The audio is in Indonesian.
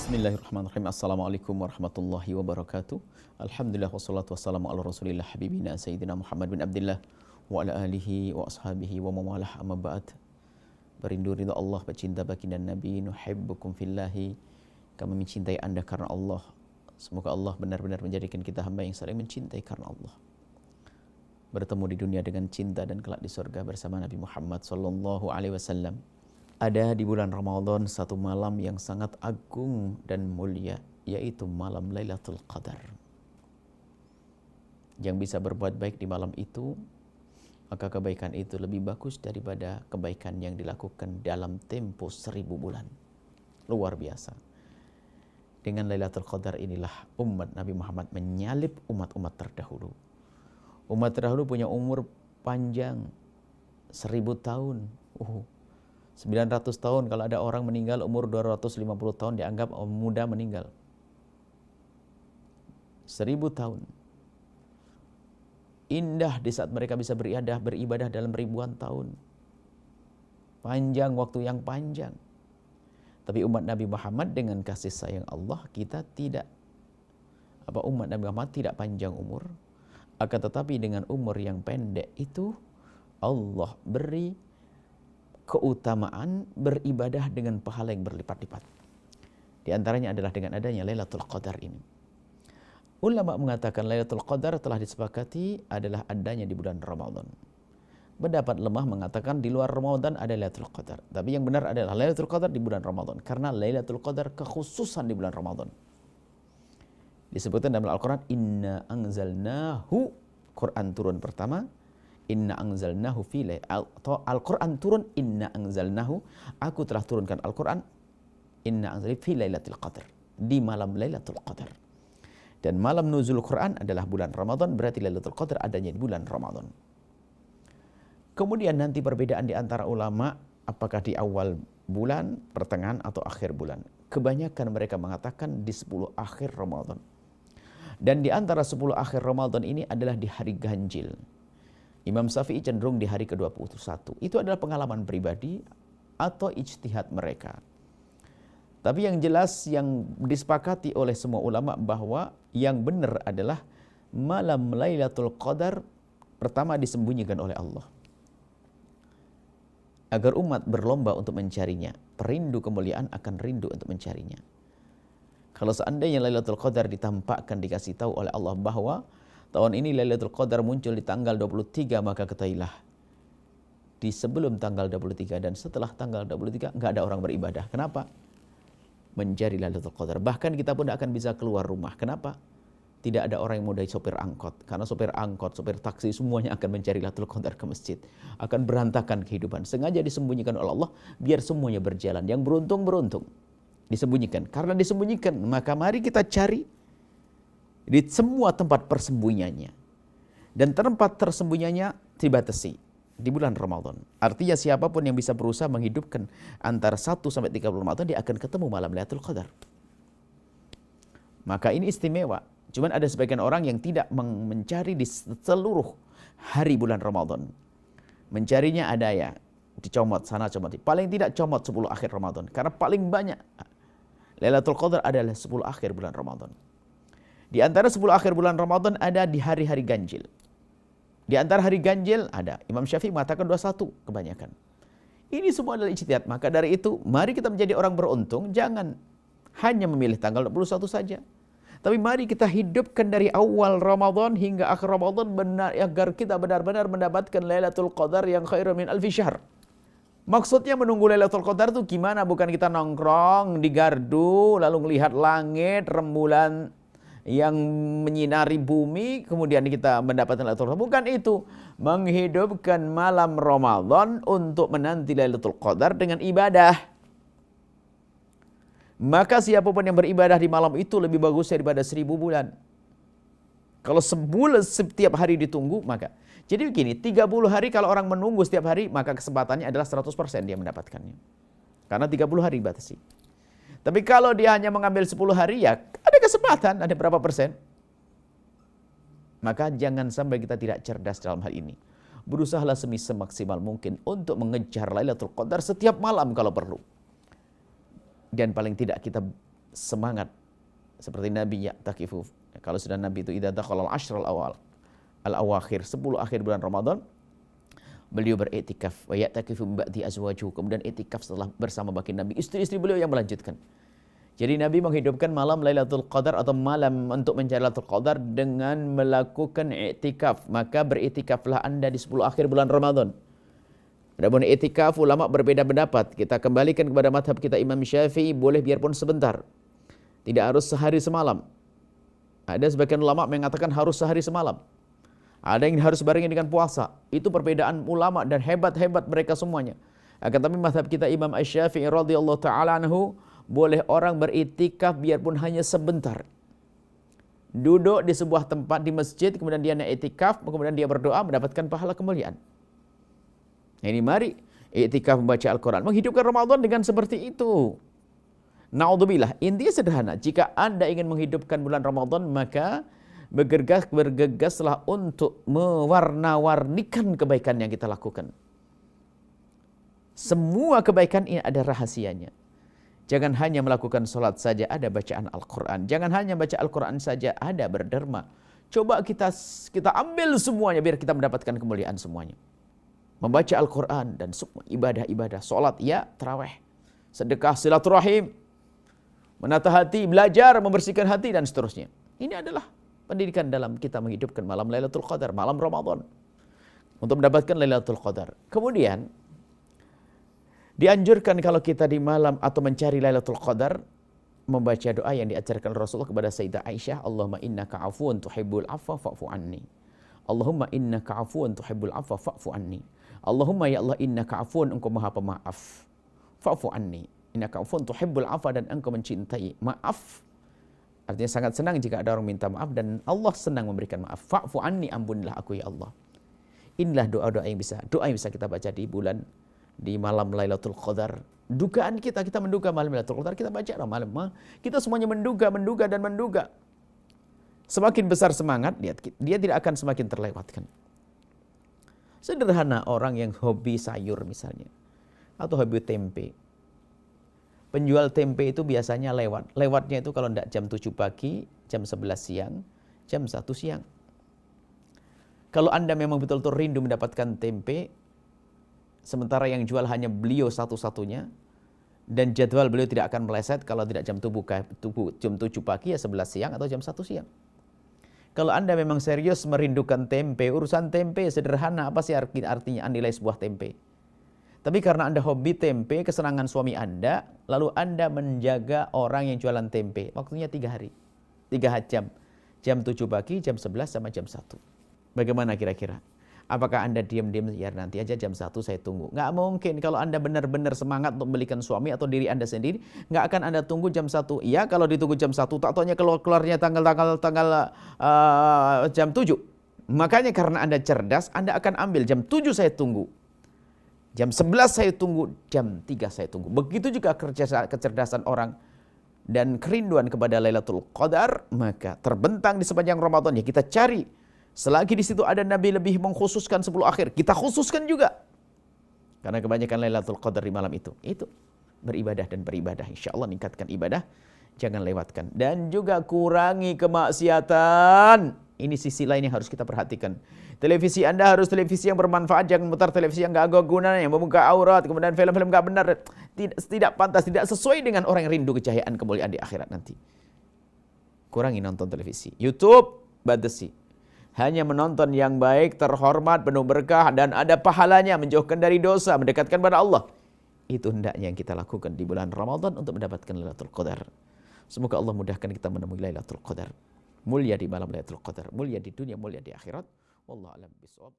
Bismillahirrahmanirrahim. Assalamualaikum warahmatullahi wabarakatuh. Alhamdulillah wassalatu wassalamu ala rasulillah habibina sayyidina Muhammad bin Abdullah wa ala alihi wa ashabihi wa mawalah amma ba'd. Berindu ridha Allah, bercinta baginda Nabi, nuhibbukum fillahi, kami mencintai anda karena Allah. Semoga Allah benar-benar menjadikan kita hamba yang saling mencintai karena Allah. Bertemu di dunia dengan cinta dan kelak di surga bersama Nabi Muhammad sallallahu alaihi wasallam. Ada di bulan Ramadan satu malam yang sangat agung dan mulia, yaitu malam Lailatul Qadar. Yang bisa berbuat baik di malam itu, maka kebaikan itu lebih bagus daripada kebaikan yang dilakukan dalam tempo 1000 bulan. Luar biasa. Dengan Lailatul Qadar inilah umat Nabi Muhammad menyalip umat-umat terdahulu. Umat terdahulu punya umur panjang 1000 tahun. 900 tahun, kalau ada orang meninggal umur 250 tahun dianggap muda meninggal. 1000 tahun. Indah di saat mereka bisa beribadah dalam ribuan tahun. Panjang, waktu yang panjang. Tapi umat Nabi Muhammad dengan kasih sayang Allah, kita tidak. Umat Nabi Muhammad tidak panjang umur. Akan tetapi dengan umur yang pendek itu, Allah beri keutamaan beribadah dengan pahala yang berlipat-lipat. Di antaranya adalah dengan adanya Lailatul Qadar ini. Ulama mengatakan Lailatul Qadar telah disepakati adalah adanya di bulan Ramadan. Pendapat lemah mengatakan di luar Ramadan ada Lailatul Qadar. Tapi yang benar adalah Lailatul Qadar di bulan Ramadan. Karena Lailatul Qadar kekhususan di bulan Ramadan. Disebutkan dalam Al-Quran, Inna anzalnahu, Quran turun pertama, Inna anzalnahu fi atau Al-Quran turun Inna anzalnahu, aku telah turunkan Al-Quran Inna anzalnahu fi Lailatul Qadar, di malam Lailatul Qadar. Dan malam nuzul Quran adalah bulan Ramadan, berarti Lailatul Qadar adanya di bulan Ramadan. Kemudian nanti perbedaan di antara ulama, apakah di awal bulan, pertengahan atau akhir bulan. Kebanyakan mereka mengatakan di 10 akhir Ramadan. Dan di antara 10 akhir Ramadan ini adalah di hari ganjil. Imam Syafi'i cenderung di hari ke-21. Itu adalah pengalaman pribadi atau ijtihad mereka. Tapi yang jelas yang disepakati oleh semua ulama bahwa yang benar adalah malam Lailatul Qadar pertama disembunyikan oleh Allah. Agar umat berlomba untuk mencarinya. Perindu kemuliaan akan rindu untuk mencarinya. Kalau seandainya Lailatul Qadar ditampakkan, dikasih tahu oleh Allah bahwa tahun ini Lailatul Qadar muncul di tanggal 23, maka ketahuilah di sebelum tanggal 23 dan setelah tanggal 23 enggak ada orang beribadah. Kenapa? Mencari Lailatul Qadar. Bahkan kita pun tidak akan bisa keluar rumah. Kenapa? Tidak ada orang yang mau jadi sopir angkot. Karena sopir angkot, sopir taksi semuanya akan mencari Lailatul Qadar ke masjid. Akan berantakan kehidupan. Sengaja disembunyikan oleh Allah biar semuanya berjalan. Yang beruntung disembunyikan. Karena disembunyikan, maka mari kita cari di semua tempat persembunyiannya. Dan tempat tersembunyiannya dibatasi di bulan Ramadan. Artinya siapapun yang bisa berusaha menghidupkan antara 1 sampai 30 Ramadan, dia akan ketemu malam Lailatul Qadar. Maka ini istimewa. Cuman ada sebagian orang yang tidak mencari di seluruh hari bulan Ramadan. Mencarinya ada ya, dicomot sana, comot. Paling tidak comot 10 akhir Ramadan. Karena paling banyak Lailatul Qadar adalah 10 akhir bulan Ramadan. Di antara 10 akhir bulan Ramadan ada di hari-hari ganjil. Di antara hari ganjil ada. Imam Syafi'i mengatakan 21 kebanyakan. Ini semua adalah ijtihad. Maka dari itu, mari kita menjadi orang beruntung. Jangan hanya memilih tanggal 21 saja. Tapi mari kita hidupkan dari awal Ramadan hingga akhir Ramadan agar kita benar-benar mendapatkan Lailatul Qadar yang khairun min alfi syahr. Maksudnya menunggu Lailatul Qadar itu gimana? Bukan kita nongkrong di gardu, lalu melihat langit, rembulan yang menyinari bumi, kemudian kita mendapatkan Lailatul Qadar. Bukan itu. Menghidupkan malam Ramadan untuk menanti Lailatul Qadar dengan ibadah. Maka siapapun yang beribadah di malam itu lebih bagus daripada 1000 bulan. Kalau sebulan setiap hari ditunggu, maka. Jadi begini, 30 hari kalau orang menunggu setiap hari, maka kesempatannya adalah 100% dia mendapatkannya. Karena 30 hari dibatasi. Tapi kalau dia hanya mengambil 10 hari, ya ada kesempatan, ada berapa persen. Maka jangan sampai kita tidak cerdas dalam hal ini. Berusahalah semaksimal mungkin untuk mengejar Lailatul Qadar setiap malam kalau perlu. Dan paling tidak kita semangat seperti Nabi ya'takifu. Kalau sudah Nabi itu idza dakhala al-ashr al-awakhir, 10 akhir bulan Ramadan, beliau beriktikaf wa ya'takifu ba'di azwajuhu, kemudian iktikaf setelah bersama baginda Nabi, istri-istri beliau yang melanjutkan. Jadi Nabi menghidupkan malam Lailatul Qadar atau malam untuk mencari Lailatul Qadar dengan melakukan iktikaf. Maka beriktikaflah Anda di 10 akhir bulan Ramadan. Adapun iktikaf ulama berbeda pendapat. Kita kembalikan kepada mazhab kita Imam Syafi'i, boleh biarpun sebentar. Tidak harus sehari semalam. Ada sebagian ulama mengatakan harus sehari semalam. Ada yang harus barengi dengan puasa. Itu perbedaan ulama dan hebat-hebat mereka semuanya. Akan tapi mazhab kita Imam Asy-Syafi'i radhiyallahu taala anhu, boleh orang beriktikaf biarpun hanya sebentar. Duduk di sebuah tempat di masjid, kemudian dia naik iktikaf, kemudian dia berdoa mendapatkan pahala kemuliaan. Ini mari iktikaf membaca Al-Quran, menghidupkan Ramadan dengan seperti itu. Na'udzubillah, intinya sederhana. Jika Anda ingin menghidupkan bulan Ramadan, maka bergegaslah untuk mewarna-warnikan kebaikan yang kita lakukan. Semua kebaikan ini ada rahasianya. Jangan hanya melakukan sholat saja, ada bacaan Al-Quran. Jangan hanya baca Al-Quran saja, ada berderma. Coba kita ambil semuanya biar kita mendapatkan kemuliaan semuanya. Membaca Al-Quran dan semua ibadah-ibadah. Sholat, ya, tarawih, sedekah, silaturahim, menata hati, belajar, membersihkan hati, dan seterusnya. Ini adalah pendidikan dalam kita menghidupkan malam Lailatul Qadar, malam Ramadan. Untuk mendapatkan Lailatul Qadar. Kemudian, dianjurkan kalau kita di malam atau mencari Lailatul Qadar, membaca doa yang diajarkan Rasulullah kepada Sayyidah Aisyah, Allahumma innaka afuun tuhibbul afwa fa'fu anni. Allahumma innaka afuun tuhibbul afwa fa'fu anni. Allahumma ya Allah innaka afuun, engkau maha pemaaf. Fa'fu anni. Innaka afuun tuhibbul afwa, dan engkau mencintai maaf. Artinya sangat senang jika ada orang minta maaf, dan Allah senang memberikan maaf. Fa'fu anni, ampunilah aku ya Allah. Inilah doa-doa yang bisa kita baca di malam Lailatul Qadar. Dugaan kita menduga malam Lailatul Qadar, kita baca malam. Kita semuanya menduga dan menduga. Semakin besar semangat, dia tidak akan semakin terlewatkan. Sederhana, orang yang hobi sayur misalnya, atau hobi tempe. Penjual tempe itu biasanya lewat. Lewatnya itu kalau tidak jam 7 pagi, jam 11 siang, jam 1 siang. Kalau Anda memang betul-betul rindu mendapatkan tempe, sementara yang jual hanya beliau satu-satunya, dan jadwal beliau tidak akan meleset kalau tidak jam 7 pagi, ya 11 siang atau jam 1 siang. Kalau Anda memang serius merindukan tempe, urusan tempe sederhana, apa sih artinya nilai sebuah tempe? Tapi karena Anda hobi tempe, kesenangan suami Anda, lalu Anda menjaga orang yang jualan tempe. Waktunya 3 hari, 3 jam. Jam 7 pagi, jam 11 sama jam 1. Bagaimana kira-kira? Apakah Anda diam-diam, ya nanti aja jam 1 saya tunggu? Nggak mungkin. Kalau Anda benar-benar semangat untuk membelikan suami atau diri Anda sendiri, nggak akan Anda tunggu jam 1. Iya, kalau ditunggu jam 1, tak taunya keluarnya tanggal jam 7. Makanya karena Anda cerdas, Anda akan ambil jam 7 saya tunggu. Jam 11 saya tunggu, jam 3 saya tunggu. Begitu juga kecerdasan orang dan kerinduan kepada Lailatul Qadar, maka terbentang di sepanjang Ramadan, ya kita cari. Selagi di situ ada Nabi lebih mengkhususkan 10 akhir, kita khususkan juga. Karena kebanyakan Lailatul Qadar di malam itu beribadah dan beribadah. Insya Allah meningkatkan ibadah, jangan lewatkan. Dan juga kurangi kemaksiatan. Ini sisi lain yang harus kita perhatikan. Televisi Anda harus televisi yang bermanfaat, jangan putar televisi yang gak ada gunanya, yang membuka aurat, kemudian film-film gak benar. Tidak pantas, tidak sesuai dengan orang yang rindu kecahayaan kemuliaan di akhirat nanti. Kurangi nonton televisi. YouTube, batasi. Hanya menonton yang baik, terhormat, penuh berkah, dan ada pahalanya, menjauhkan dari dosa, mendekatkan pada Allah. Itu hendaknya yang kita lakukan di bulan Ramadan untuk mendapatkan Lailatul Qadar. Semoga Allah mudahkan kita menemui Lailatul Qadar. Mulia di malam Lailatul Qadar, mulia di dunia, mulia di akhirat. Wallahu a'lam bishawab.